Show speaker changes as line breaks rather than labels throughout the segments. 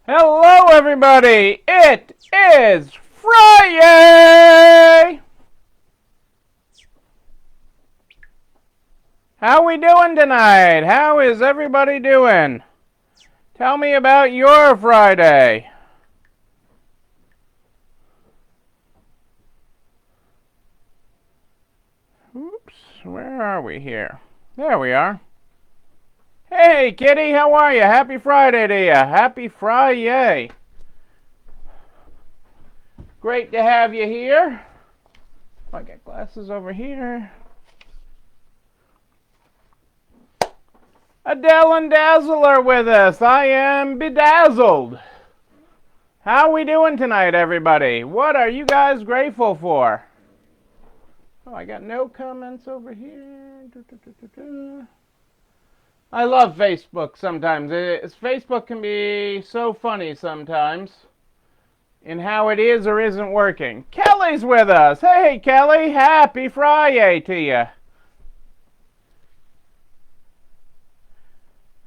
Hello, everybody! It is Friday! How we doing tonight? How is everybody doing? Tell me about your Friday. Oops, where are we here? There we are. Hey, Kitty, how are you? Happy Friday to you. Happy Friday. Great to have you here. I got glasses over here. Adele and Dazzle are with us. I am bedazzled. How we doing tonight, everybody? What are you guys grateful for? Oh, I got no comments over here. I love Facebook sometimes. Facebook can be so funny sometimes in how it is or isn't working. Kelly's with us. Hey, Kelly. Happy Friday to you.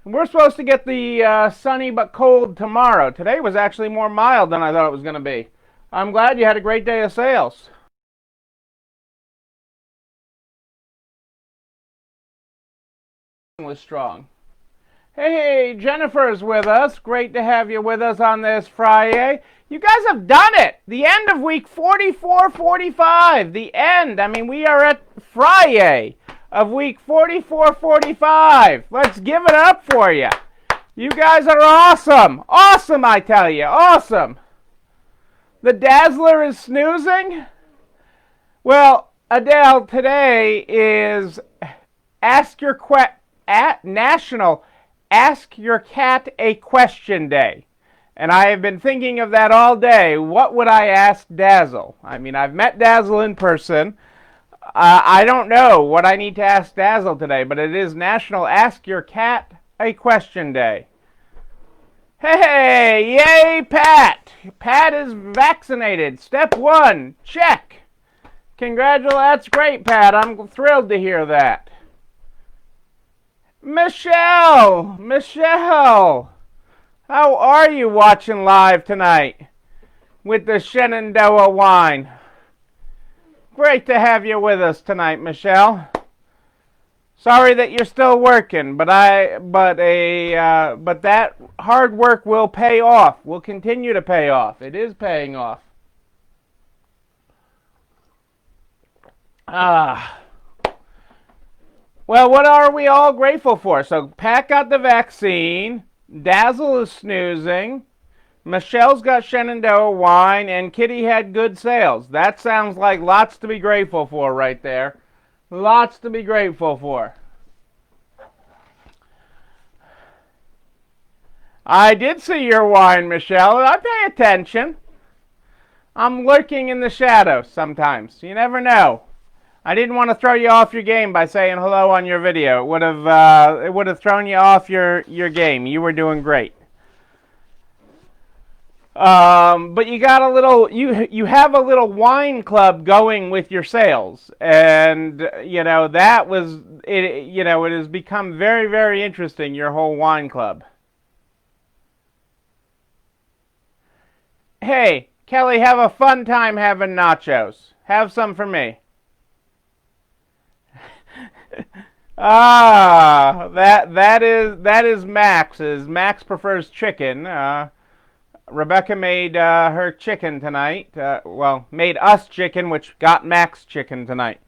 We're supposed to get the sunny but cold tomorrow. Today was actually more mild than I thought it was going to be. I'm glad you had a great day of sales. Was strong. Hey, Jennifer's with us. Great to have you with us on this Friday. You guys have done it. The end of week 44, 45. The end. I mean, we are at Friday of week 44, 45. Let's give it up for you. You guys are awesome. Awesome, I tell you. Awesome. The Dazzler is snoozing? Well, Adele, today is National Ask Your Cat a Question Day. And I have been thinking of that all day. What would I ask Dazzle? I mean, I've met Dazzle in person. I don't know what I need to ask Dazzle today, but it is National Ask Your Cat a Question Day. Hey, yay, Pat. Pat is vaccinated. Step 1, check. Congratulations. That's great, Pat. I'm thrilled to hear that. Michelle, how are you watching live tonight with the Shenandoah wine? Great to have you with us tonight, Michelle. Sorry that you're still working, but that hard work will pay off. Will continue to pay off. It is paying off. Well, what are we all grateful for? So Pat got the vaccine, Dazzle is snoozing, Michelle's got Shenandoah wine, and Kitty had good sales. That sounds like lots to be grateful for right there. Lots to be grateful for. I did see your wine, Michelle. I pay attention. I'm lurking in the shadows sometimes. You never know. I didn't want to throw you off your game by saying hello on your video. It would have thrown you off your game. You were doing great. But you got a little you have a little wine club going with your sales, and that was it. It has become very, very interesting, your whole wine club. Hey, Kelly, have a fun time having nachos. Have some for me. That is Max's. Max prefers chicken. Rebecca made her chicken tonight. Made us chicken, which got Max chicken tonight.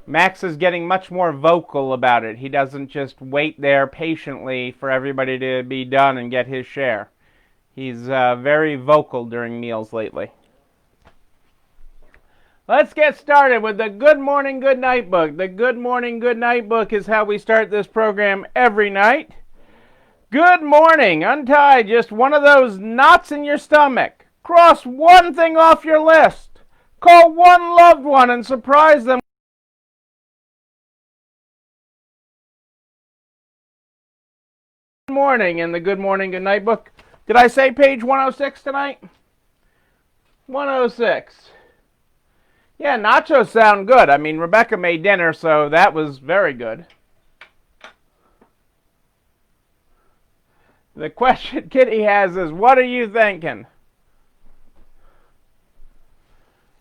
Max is getting much more vocal about it. He doesn't just wait there patiently for everybody to be done and get his share. He's very vocal during meals lately. Let's get started with the Good Morning, Good Night book. The Good Morning, Good Night book is how we start this program every night. Good morning. Untie just one of those knots in your stomach. Cross one thing off your list. Call one loved one and surprise them. Good morning in the Good Morning, Good Night book. Did I say page 106 tonight? 106. Yeah, nachos sound good. I mean, Rebecca made dinner, so that was very good. The question Kitty has is, what are you thinking?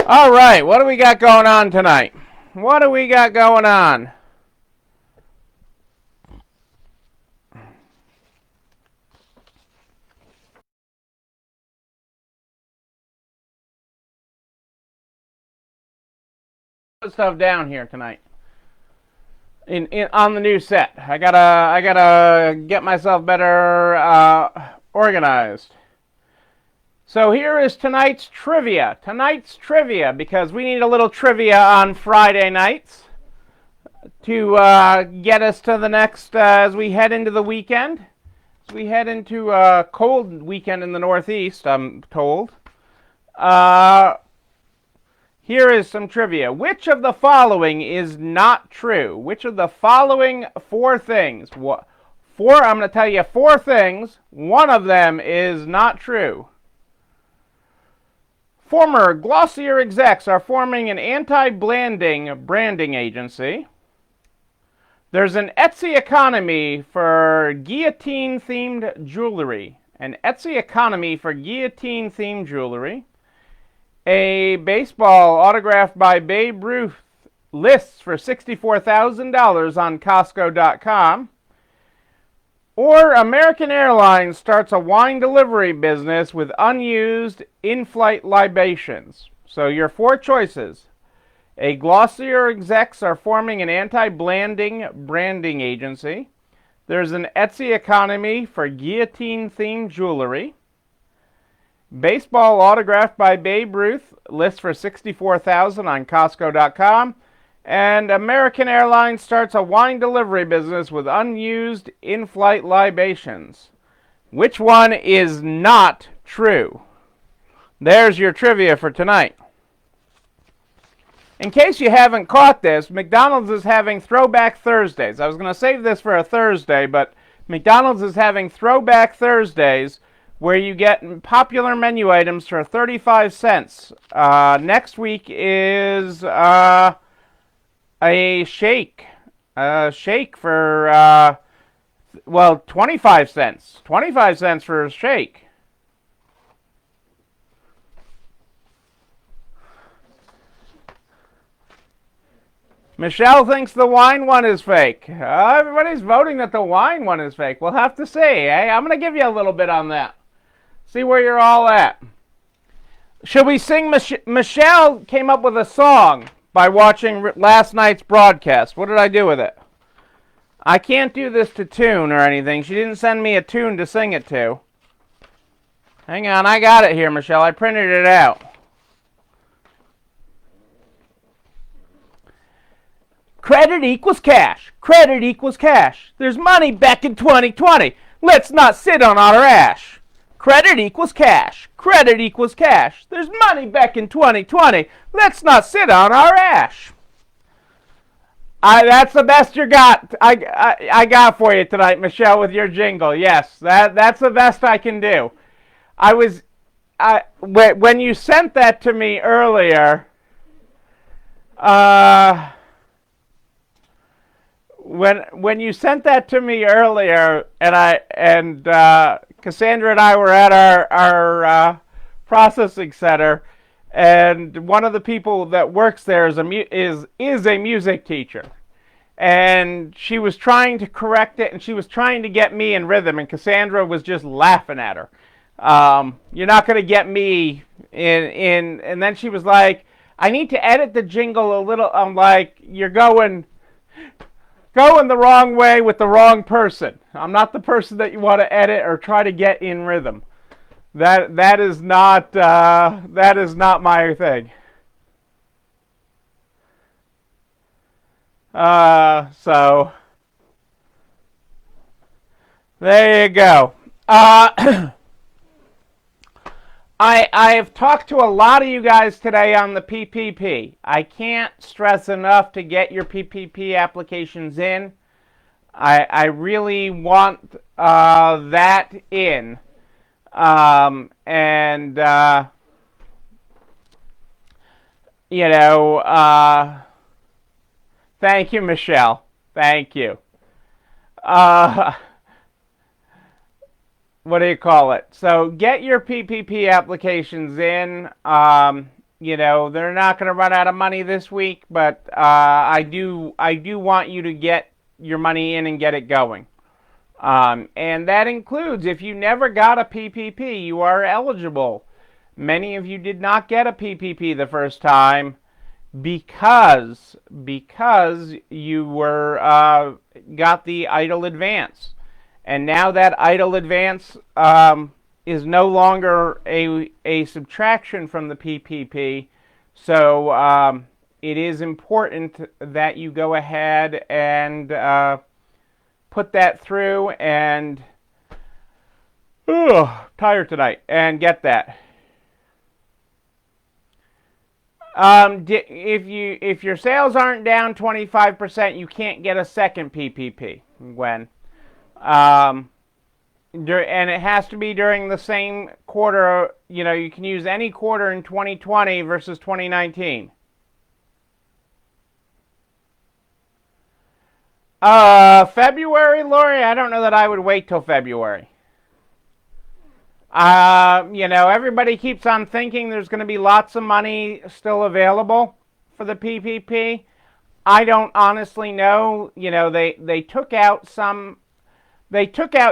All right, what do we got going on tonight? What do we got going on? Stuff down here tonight. On the new set. I gotta get myself better organized. So here is tonight's trivia. Because we need a little trivia on Friday nights to get us to the next, as we head into the weekend. As we head into a cold weekend in the Northeast, I'm told. Here is some trivia. Which of the following is not true? Which of the following four things? I'm going to tell you four things. One of them is not true. Former Glossier execs are forming an anti-blanding branding agency. There's an Etsy economy for guillotine-themed jewelry. An Etsy economy for guillotine-themed jewelry. A baseball autographed by Babe Ruth lists for $64,000 on Costco.com. Or American Airlines starts a wine delivery business with unused in-flight libations. So your four choices. A Glossier execs are forming an anti-blanding branding agency. There's an Etsy economy for guillotine-themed jewelry. Baseball autographed by Babe Ruth lists for $64,000 on Costco.com. And American Airlines starts a wine delivery business with unused in-flight libations. Which one is not true? There's your trivia for tonight. In case you haven't caught this, McDonald's is having Throwback Thursdays. I was going to save this for a Thursday, but McDonald's is having Throwback Thursdays where you get popular menu items for 35 cents. Next week is a shake. A shake for, 25 cents. 25 cents for a shake. Michelle thinks the wine one is fake. Everybody's voting that the wine one is fake. We'll have to see. I'm going to give you a little bit on that. See where you're all at. Should we sing? Michelle came up with a song by watching last night's broadcast. What did I do with it? I can't do this to tune or anything. She didn't send me a tune to sing it to. Hang on, I got it here, Michelle. I printed it out. Credit equals cash. Credit equals cash. There's money back in 2020. Let's not sit on our ash. Credit equals cash. Credit equals cash. There's money back in 2020. Let's not sit on our ash. That's the best you got. I got for you tonight, Michelle, with your jingle. Yes, that's the best I can do. When you sent that to me earlier, when you sent that to me earlier, and Cassandra and I were at our processing center, and one of the people that works there is a music teacher, and she was trying to correct it, and she was trying to get me in rhythm, and Cassandra was just laughing at her. You're not going to get me in, and then she was like, I need to edit the jingle a little. I'm like, you're going the wrong way with the wrong person. I'm not the person that you want to edit or try to get in rhythm. That is not my thing. So there you go. I have talked to a lot of you guys today on the PPP. I can't stress enough to get your PPP applications in. I really want that in. Thank you, Michelle. Thank you. what do you call it? So get your PPP applications in. They're not going to run out of money this week, but I do want you to get your money in and get it going. And that includes if you never got a PPP, you are eligible. Many of you did not get a PPP the first time because you were got the idle advance, and now that idle advance is no longer a subtraction from the PPP. So it is important that you go ahead and put that through and tired tonight and get that. If your sales aren't down 25%, you can't get a second PPP, Gwen. And it has to be during the same quarter. You can use any quarter in 2020 versus 2019. February, Lori, I don't know that I would wait till February. Everybody keeps on thinking there's going to be lots of money still available for the PPP. I don't honestly know. They took out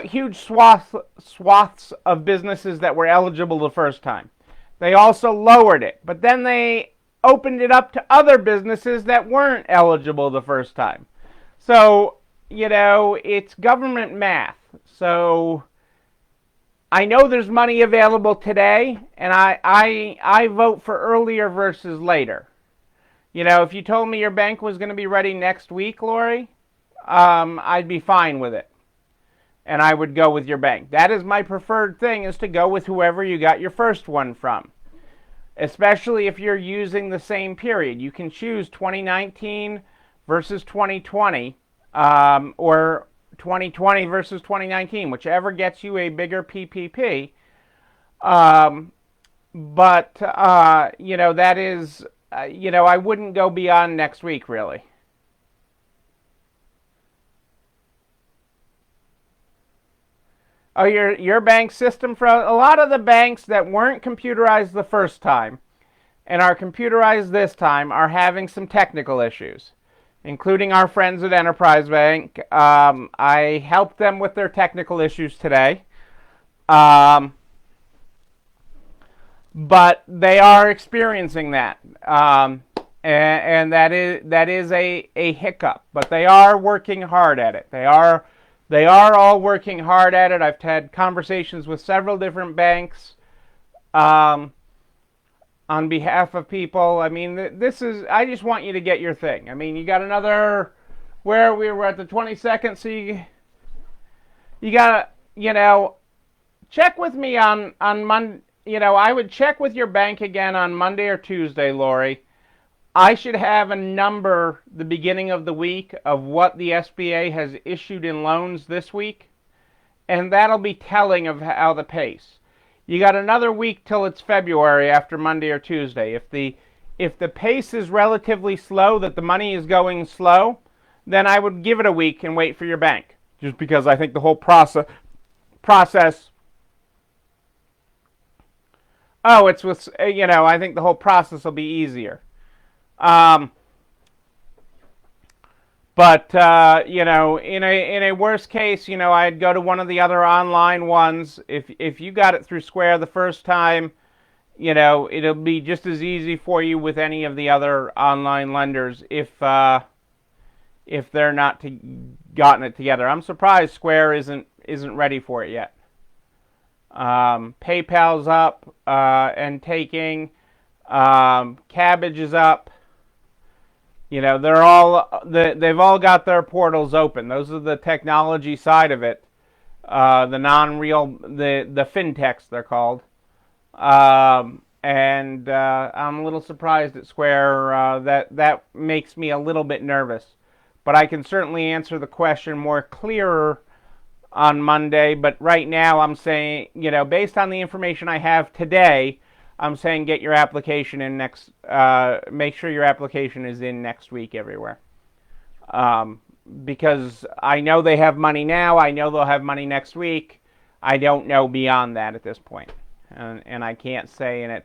huge swaths of businesses that were eligible the first time. They also lowered it, but then they opened it up to other businesses that weren't eligible the first time. So, it's government math. So I know there's money available today, and I vote for earlier versus later. If you told me your bank was going to be ready next week, Lori, I'd be fine with it. And I would go with your bank. That is my preferred thing, is to go with whoever you got your first one from. Especially if you're using the same period. You can choose 2019 versus 2020, or 2020 versus 2019, whichever gets you a bigger PPP. But that is, I wouldn't go beyond next week, really. Oh, your bank system, for a lot of the banks that weren't computerized the first time and are computerized this time are having some technical issues, including our friends at Enterprise Bank. I helped them with their technical issues today. But they are experiencing that. And that is a hiccup. But they are working hard at it. They are all working hard at it. I've had conversations with several different banks on behalf of people. I mean, I just want you to get your thing. I mean, you got another, where we were at the 22nd, so you got to, check with me on Monday. I would check with your bank again on Monday or Tuesday, Lori. I should have a number the beginning of the week of what the SBA has issued in loans this week, and that'll be telling of how the pace. You got another week till it's February after Monday or Tuesday. If the pace is relatively slow, that the money is going slow, then I would give it a week and wait for your bank. Just because I think the whole process. It's with, I think the whole process will be easier. But in a worst case, I'd go to one of the other online ones. If you got it through Square the first time, it'll be just as easy for you with any of the other online lenders if they're not gotten it together. I'm surprised Square isn't ready for it yet. PayPal's up and taking. Cabbage is up. They've all got their portals open. Those are the technology side of it. The non-real, the fintechs they're called. And I'm a little surprised at Square. That makes me a little bit nervous. But I can certainly answer the question more clearer on Monday. But right now I'm saying, based on the information I have today, I'm saying get your application in next, make sure your application is in next week everywhere. Because I know they have money now, I know they'll have money next week. I don't know beyond that at this point. And I can't say, and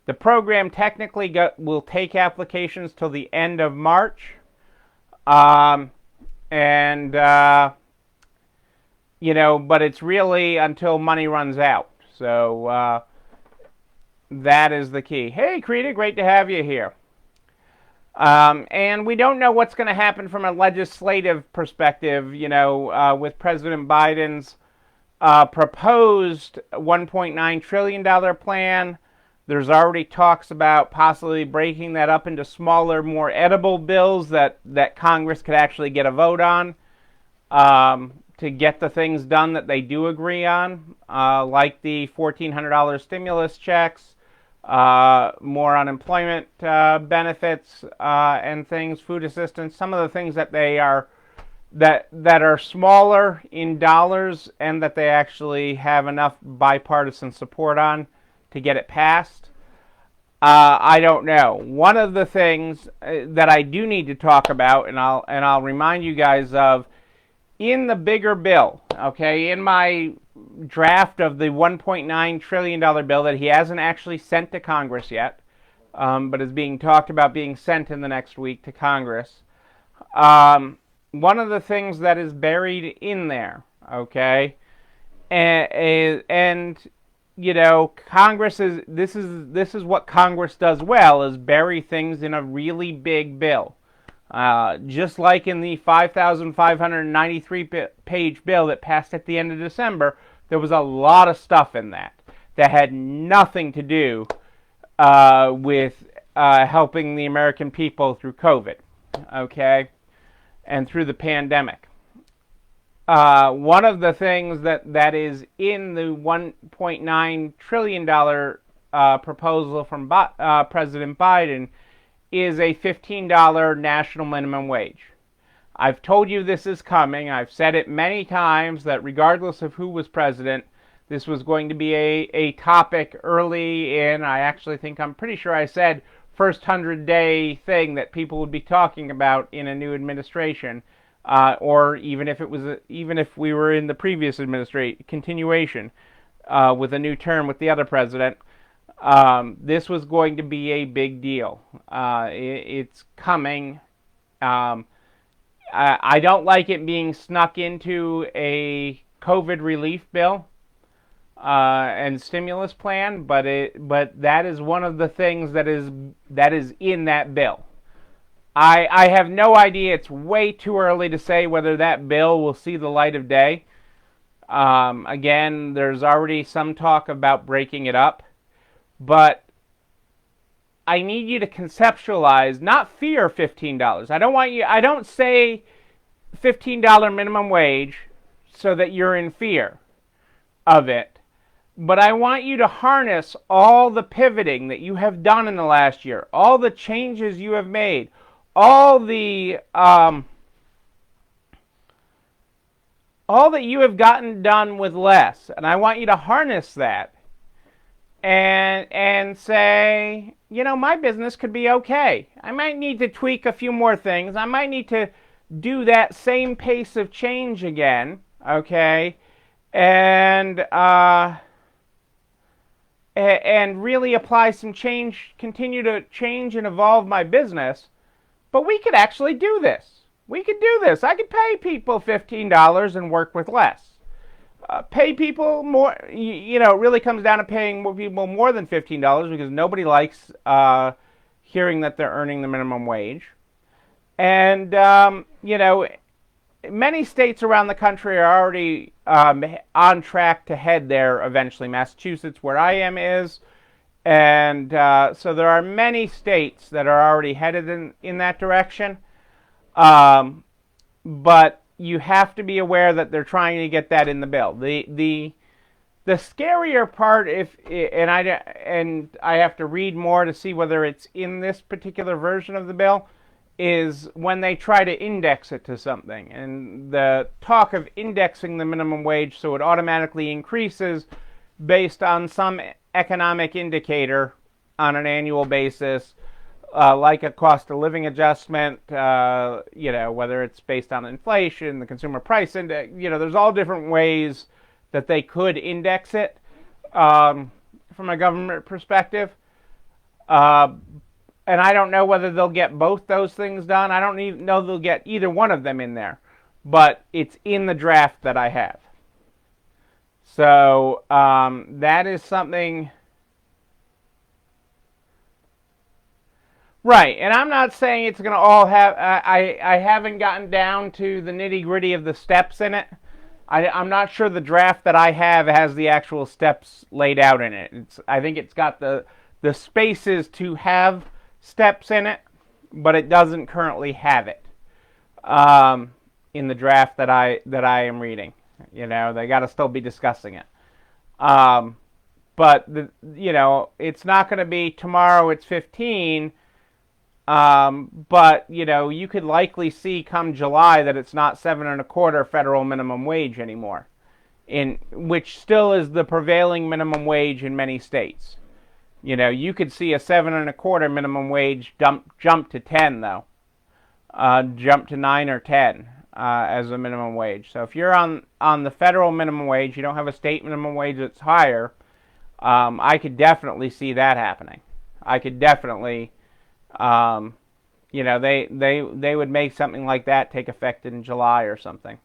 the program technically will take applications till the end of March. And but it's really until money runs out. So that is the key. Hey, Krita, great to have you here. And we don't know what's going to happen from a legislative perspective, with President Biden's proposed $1.9 trillion plan. There's already talks about possibly breaking that up into smaller, more edible bills that Congress could actually get a vote on to get the things done that they do agree on, like the $1,400 stimulus checks, more unemployment benefits and things, food assistance, some of the things that they are that are smaller in dollars and that they actually have enough bipartisan support on to get it passed. I don't know. One of the things that I do need to talk about, and I'll remind you guys of, in the bigger bill, okay, in my draft of the $1.9 trillion bill that he hasn't actually sent to Congress yet, but is being talked about being sent in the next week to Congress. One of the things that is buried in there, okay, and Congress this is what Congress does well, is bury things in a really big bill. Just like in the 5,593-page bill that passed at the end of December, there was a lot of stuff in that had nothing to do with helping the American people through COVID, okay, and through the pandemic. One of the things that is in the $1.9 trillion proposal from President Biden is a $15 national minimum wage. I've told you this is coming. I've said it many times that regardless of who was president, this was going to be a topic early in, I'm pretty sure I said, first 100-day thing that people would be talking about in a new administration, or even if we were in the previous continuation with a new term with the other president. This was going to be a big deal. It's coming. I don't like it being snuck into a COVID relief bill and stimulus plan, but that is one of the things that is in that bill. I have no idea. It's way too early to say whether that bill will see the light of day. Again, there's already some talk about breaking it up. But I need you to conceptualize, not fear $15. I don't say $15 minimum wage so that you're in fear of it. But I want you to harness all the pivoting that you have done in the last year, all the changes you have made, all that you have gotten done with less. And I want you to harness that and say, my business could be okay. I might need to tweak a few more things. I might need to do that same pace of change again, okay? And really apply some change, continue to change and evolve my business. But we could actually do this. We could do this. I could pay people $15 and work with less. Pay people more, it really comes down to paying more people more than $15 because nobody likes hearing that they're earning the minimum wage. And, many states around the country are already on track to head there eventually. Massachusetts, where I am, is. And so there are many states that are already headed in that direction. But you have to be aware that they're trying to get that in the bill. The scarier part, and I have to read more to see whether it's in this particular version of the bill, is when they try to index it to something. And the talk of indexing the minimum wage so it automatically increases based on some economic indicator on an annual basis, like a cost of living adjustment, whether it's based on inflation, the consumer price index, there's all different ways that they could index it from a government perspective. And I don't know whether they'll get both those things done. I don't even know they'll get either one of them in there. But it's in the draft that I have. So that is something. Right, and I'm not saying it's going to all have. I haven't gotten down to the nitty gritty of the steps in it. I'm not sure the draft that I have has the actual steps laid out in it. I think it's got the spaces to have steps in it, but it doesn't currently have it in the draft that I am reading. You know, they got to still be discussing it. But it's not going to be tomorrow. It's 15. But you could likely see come July that it's not 7.25 federal minimum wage anymore, which still is the prevailing minimum wage in many states. You could see a 7.25 minimum wage jump to 10 though, jump to 9 or 10 as a minimum wage. So if you're on the federal minimum wage, you don't have a state minimum wage that's higher. I could definitely see that happening. I could definitely. They would make something like that take effect in July or something.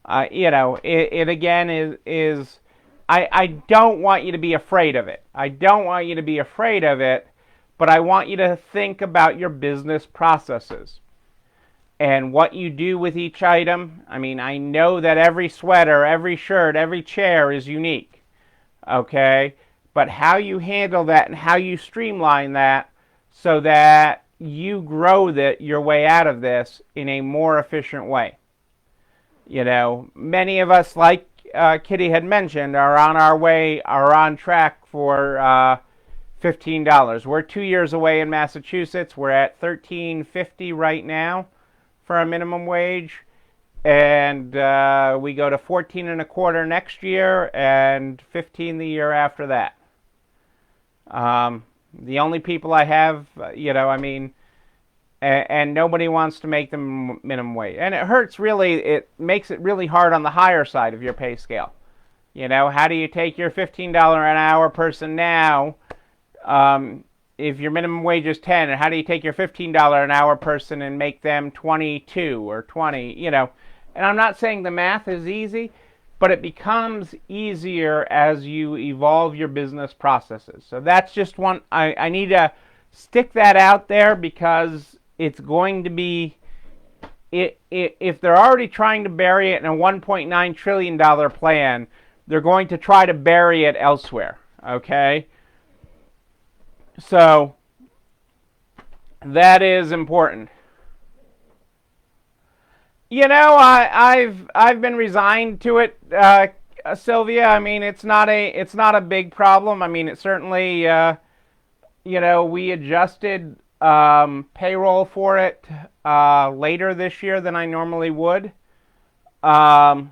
It again is I don't want you to be afraid of it. I don't want you to be afraid of it, but I want you to think about your business processes and what you do with each item. I mean, I know that every sweater, every shirt, every chair is unique, okay? But how you handle that and how you streamline that so that you grow your way out of this in a more efficient way. Many of us, like Kitty had mentioned, are on track for $15. We're 2 years away in Massachusetts. We're at $13.50 right now for a minimum wage, and we go to $14.25 next year and $15 the year after that. The only people I have, and nobody wants to make them minimum wage. And it makes it really hard on the higher side of your pay scale. How do you take your $15 an hour person now, if your minimum wage is 10, and how do you take your $15 an hour person and make them 22 or 20, And I'm not saying the math is easy, but it becomes easier as you evolve your business processes. So that's just one. I need to stick that out there because it's going to be, if they're already trying to bury it in a $1.9 trillion plan, they're going to try to bury it elsewhere, okay? So that is important. I've been resigned to it, Sylvia. I mean, it's not a big problem. I mean, it certainly, we adjusted payroll for it later this year than I normally would. But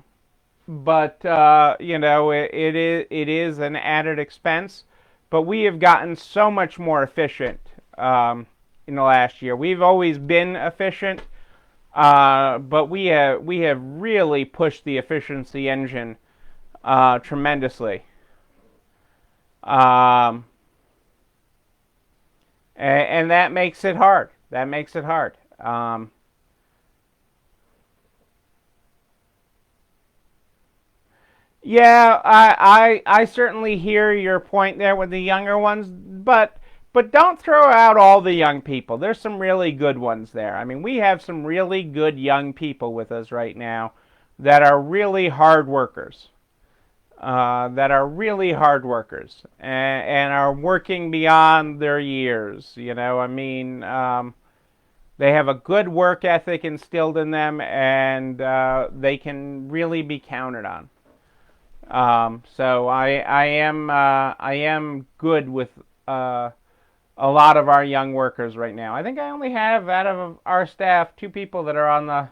it is an added expense. But we have gotten so much more efficient in the last year. We've always been efficient. But we have really pushed the efficiency engine tremendously. And that makes it hard. Yeah, I certainly hear your point there with the younger ones, but don't throw out all the young people. There's some really good ones there. I mean, we have some really good young people with us right now that are really hard workers. And are working beyond their years. They have a good work ethic instilled in them, and they can really be counted on. So I am good with a lot of our young workers right now. I think I only have, out of our staff, 2 people that are on the...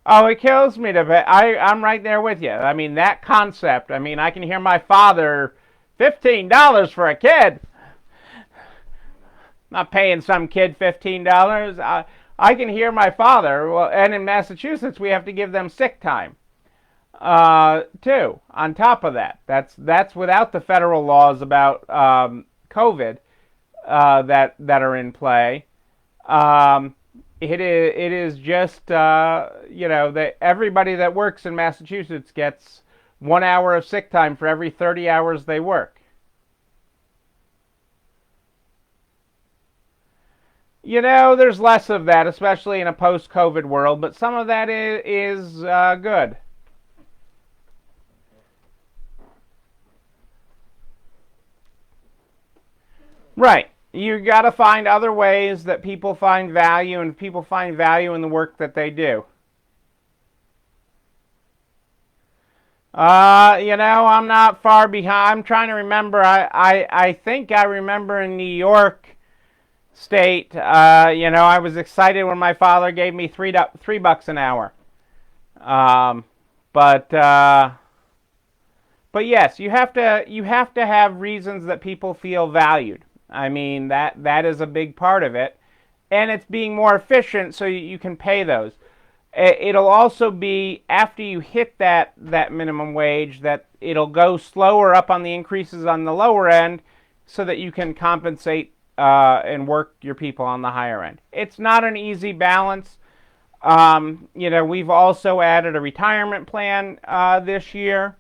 Oh, it kills me to bet. I'm right there with you. I mean, that concept. I mean, I can hear my father, $15 for a kid. Not paying some kid $15. I can hear my father. Well, and in Massachusetts, we have to give them sick time too. On top of that, that's without the federal laws about COVID that are in play. Um, it is just that everybody that works in Massachusetts gets 1 hour of sick time for every 30 hours they work. There's less of that, especially in a post-COVID world, but some of that is good. Right. You got to find other ways that people find value, and people find value in the work that they do. I'm not far behind. I'm trying to remember. I think I remember in New York State, I was excited when my father gave me $3 an hour. Um, but but yes, you have to have reasons that people feel valued. I mean that is a big part of it, and it's being more efficient so you can pay those. It'll also be after you hit that minimum wage that it'll go slower up on the increases on the lower end, so that you can compensate and work your people on the higher end. It's not an easy balance. We've also added a retirement plan this year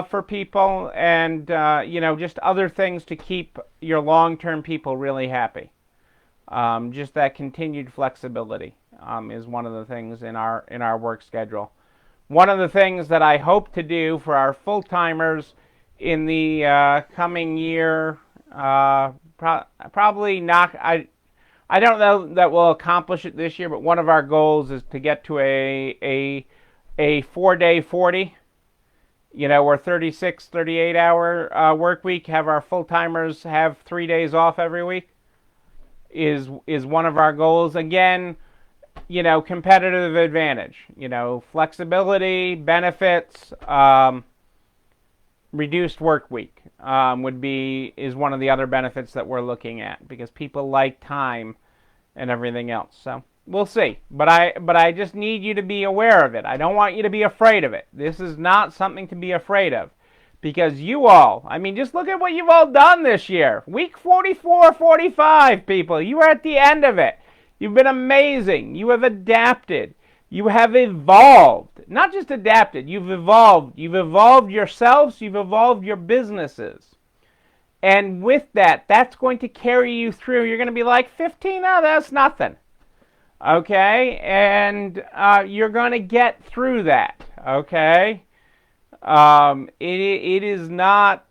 for people, and just other things to keep your long-term people really happy. Just that continued flexibility is one of the things in our work schedule. One of the things that I hope to do for our full-timers in the coming year, probably not. I don't know that we'll accomplish it this year, but one of our goals is to get to a 4-day 40. Or 36, 38-hour work week. Have our full-timers have 3 days off every week is one of our goals. Again, competitive advantage. Flexibility, benefits, reduced work week is one of the other benefits that we're looking at, because people like time and everything else. So we'll see. But I just need you to be aware of it. I don't want you to be afraid of it. This is not something to be afraid of, because just look at what you've all done this year. Week 44, 45, people. You are at the end of it. You've been amazing. You have adapted. You have evolved. Not just adapted, you've evolved. You've evolved yourselves, you've evolved your businesses. And with that, that's going to carry you through. You're going to be like, 15? Oh, that's nothing. Okay? And you're going to get through that. Okay? It is not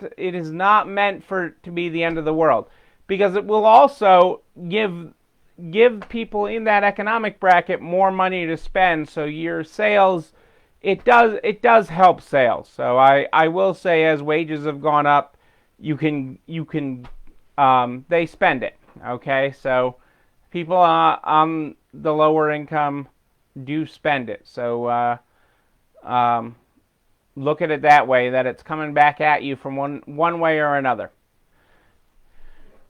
meant to be the end of the world, because it will also give people in that economic bracket more money to spend. So your sales, it does help sales. So I will say, as wages have gone up, you can they spend it. Okay, so people on the lower income do spend it. So look at it that way, that it's coming back at you from one way or another.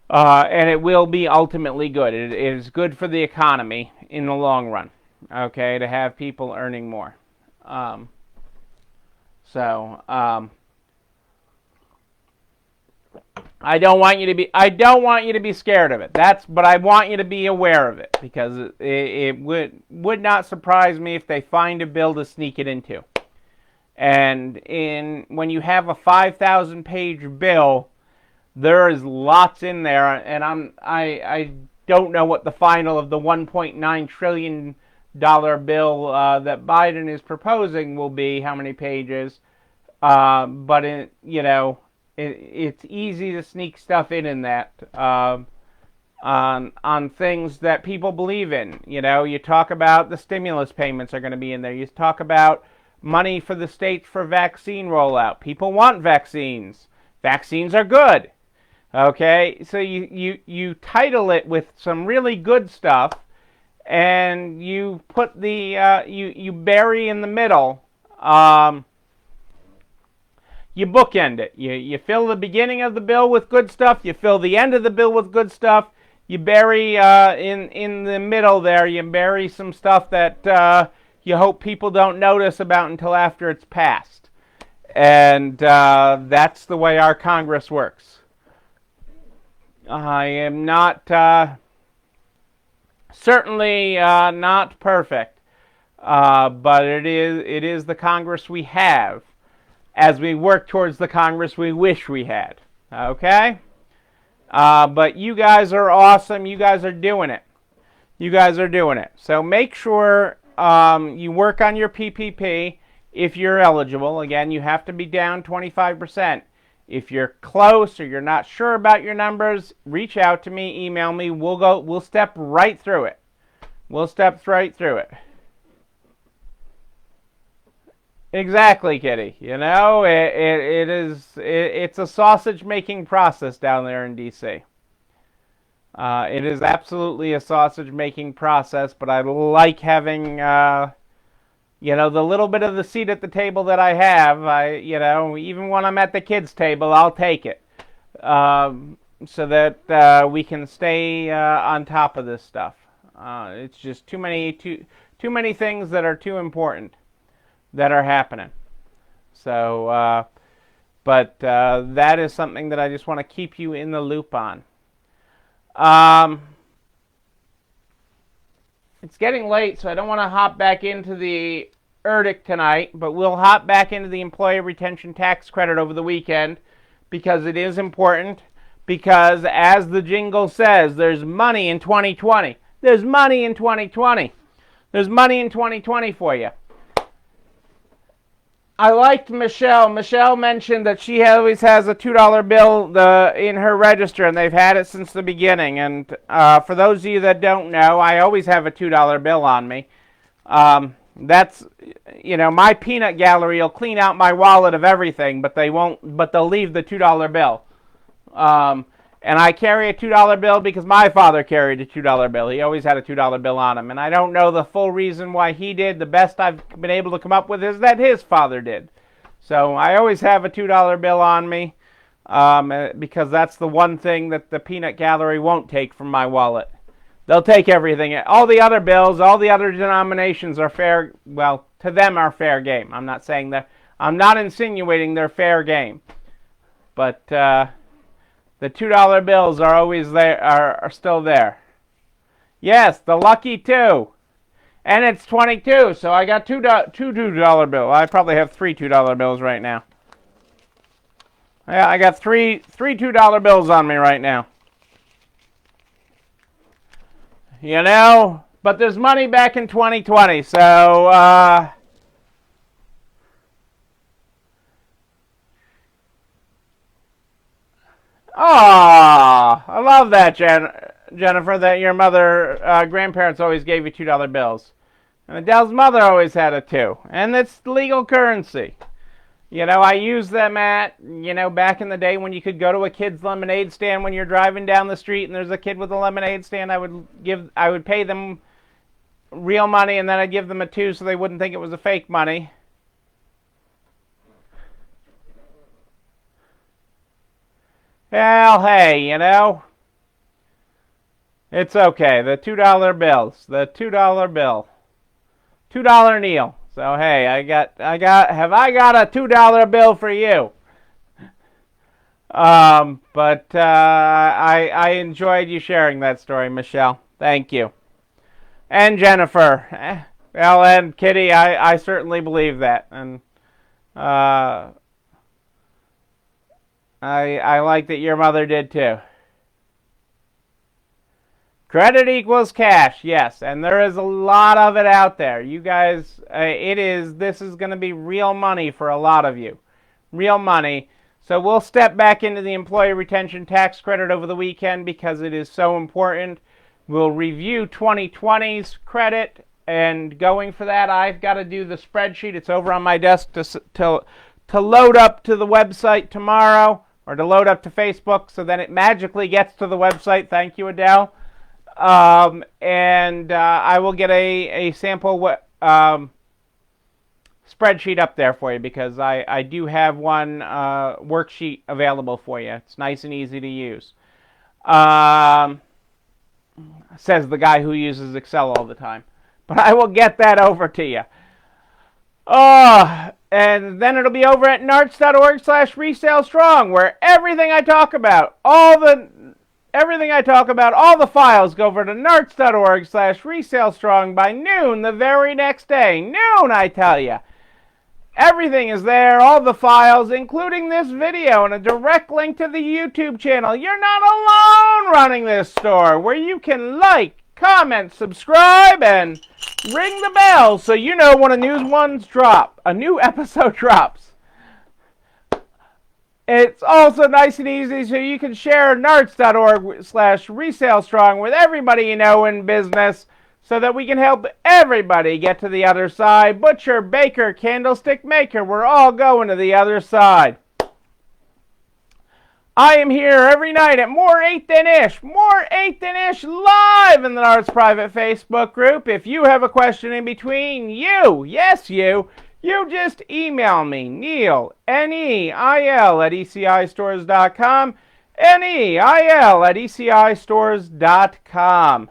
And it will be ultimately good. It is good for the economy in the long run, okay, to have people earning more. I don't want you to be scared of it. But I want you to be aware of it, because it would not surprise me if they find a bill to sneak it into. And when you have a 5,000-page bill, there is lots in there, and I don't know what the final of the $1.9 trillion bill that Biden is proposing will be, how many pages. But it's easy to sneak stuff in that on things that people believe in. You talk about the stimulus payments are going to be in there. You talk about money for the states for vaccine rollout. People want vaccines. Vaccines are good. Okay, so you title it with some really good stuff, and you put you bury in the middle. You bookend it. You fill the beginning of the bill with good stuff. You fill the end of the bill with good stuff. you bury in the middle there. You bury some stuff that you hope people don't notice about until after it's passed, and that's the way our Congress works. I am not certainly not perfect, but it is the Congress we have, as we work towards the Congress we wish we had. Okay? But you guys are awesome. You guys are doing it. You guys are doing it. So make sure you work on your PPP if you're eligible. Again, you have to be down 25%. If you're close or you're not sure about your numbers, reach out to me, email me. We'll step right through it. We'll step right through it. Exactly, Kitty. You know, it's a sausage making process down there in DC. It is absolutely a sausage making process, but I like having the little bit of the seat at the table that I have. Even when I'm at the kids' table, I'll take it, so that we can stay on top of this stuff. It's just too many things that are too important that are happening. So, but that is something that I just want to keep you in the loop on. It's getting late, so I don't want to hop back into the ERDIC tonight, but we'll hop back into the Employee Retention Tax Credit over the weekend, because it is important, because as the jingle says, there's money in 2020. There's money in 2020. There's money in 2020 for you. I liked Michelle. Michelle mentioned that she always has a $2 bill in her register, and they've had it since the beginning. And for those of you that don't know, I always have a $2 bill on me. That's, my peanut gallery will clean out my wallet of everything, but they won't. But they'll leave the $2 bill. And I carry a $2 bill because my father carried a $2 bill. He always had a $2 bill on him. And I don't know the full reason why he did. The best I've been able to come up with is that his father did. So I always have a $2 bill on me, because that's the one thing that the peanut gallery won't take from my wallet. They'll take everything. All the other bills, all the other denominations are fair. Well, to them are fair game. I'm not saying that. I'm not insinuating they're fair game. But the $2 bills are always there, are still there. Yes, the lucky 2. And it's 22, so I got two $2 bills. I probably have 3 $2 bills right now. Yeah, I got three $2 bills on me right now. But there's money back in 2020, so I love that, Jennifer, that your grandparents always gave you $2 bills. And Adele's mother always had a 2. And it's legal currency. I used them at, back in the day when you could go to a kid's lemonade stand when you're driving down the street and there's a kid with a lemonade stand. I would pay them real money, and then I'd give them a 2 so they wouldn't think it was a fake money. Well, hey, it's okay. The $2 bills, the $2 bill, $2 Neil. So hey, have I got a $2 bill for you? But I enjoyed you sharing that story, Michelle. Thank you. And Jennifer. Well, and Kitty, I certainly believe that. And I like that your mother did too. Credit equals cash, yes, and there is a lot of it out there. You guys, this is going to be real money for a lot of you. Real money. So we'll step back into the Employee Retention Tax Credit over the weekend because it is so important. We'll review 2020's credit, and going for that, I've got to do the spreadsheet. It's over on my desk to load up to the website tomorrow, or to load up to Facebook, so then it magically gets to the website. Thank you, Adele. And I will get a sample spreadsheet up there for you, because I do have one worksheet available for you. It's nice and easy to use. says the guy who uses Excel all the time. But I will get that over to you. And then it'll be over at narts.org/resalestrong, where everything I talk about, all the files go over to narts.org/resalestrong by noon the very next day. Noon, I tell you. Everything is there, all the files, including this video, and a direct link to the YouTube channel. You're not alone running this store, where you can like, comment, subscribe, and ring the bell so you know when a new episode drops. It's also nice and easy so you can share narts.org/resalestrong with everybody you know in business, so that we can help everybody get to the other side. Butcher, baker, candlestick maker, we're all going to the other side. I am here every night at More 8 Than Ish live in the Narts private Facebook group. If you have a question in between, you just email me, Neil, Neil at ECIstores.com, Neil at ECIstores.com.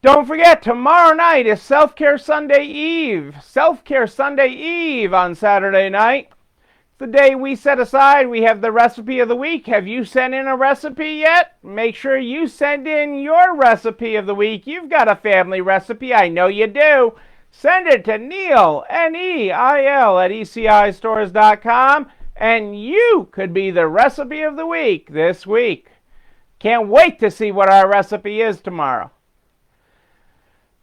Don't forget, tomorrow night is Self-Care Sunday Eve. Self-Care Sunday Eve on Saturday night. It's the day we set aside. We have the recipe of the week. Have you sent in a recipe yet? Make sure you send in your recipe of the week. You've got a family recipe. I know you do. Send it to Neil, Neil at ECIstores.com, and you could be the recipe of the week this week. Can't wait to see what our recipe is tomorrow.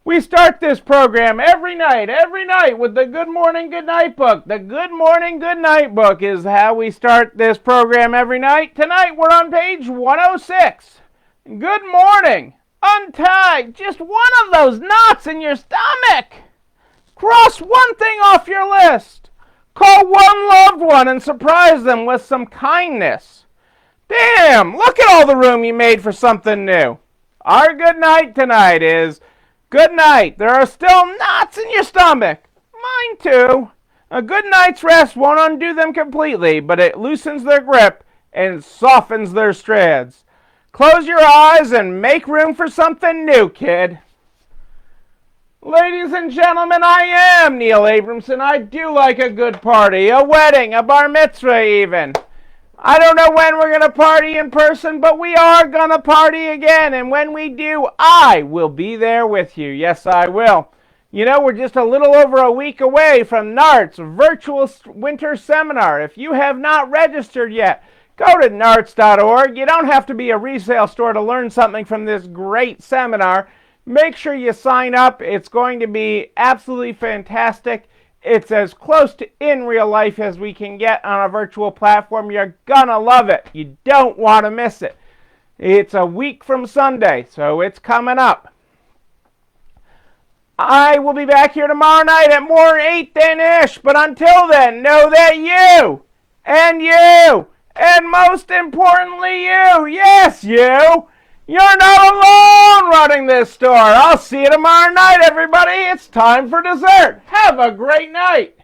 We start this program every night with the Good Morning, Good Night book. The Good Morning, Good Night book is how we start this program every night. Tonight we're on page 106. Good morning. Untie just one of those knots in your stomach. Cross one thing off your list. Call one loved one and surprise them with some kindness. Damn, look at all the room you made for something new. Our good night tonight is... Good night. There are still knots in your stomach. Mine too. A good night's rest won't undo them completely, but it loosens their grip and softens their strands. Close your eyes and make room for something new, kid. Ladies and gentlemen, I am Neil Abramson. I do like a good party, a wedding, a bar mitzvah even. I don't know when we're going to party in person, but we are going to party again. And when we do, I will be there with you. Yes, I will. You know, we're just a little over a week away from NART's virtual winter seminar. If you have not registered yet, go to narts.org. You don't have to be a resale store to learn something from this great seminar. Make sure you sign up. It's going to be absolutely fantastic. It's as close to in real life as we can get on a virtual platform. You're gonna love it. You don't want to miss it. It's a week from Sunday, so it's coming up. I will be back here tomorrow night at More 8 Than Ish, but until then, know that you, and most importantly you, yes you, you're not alone running this store. I'll see you tomorrow night, everybody. It's time for dessert. Have a great night.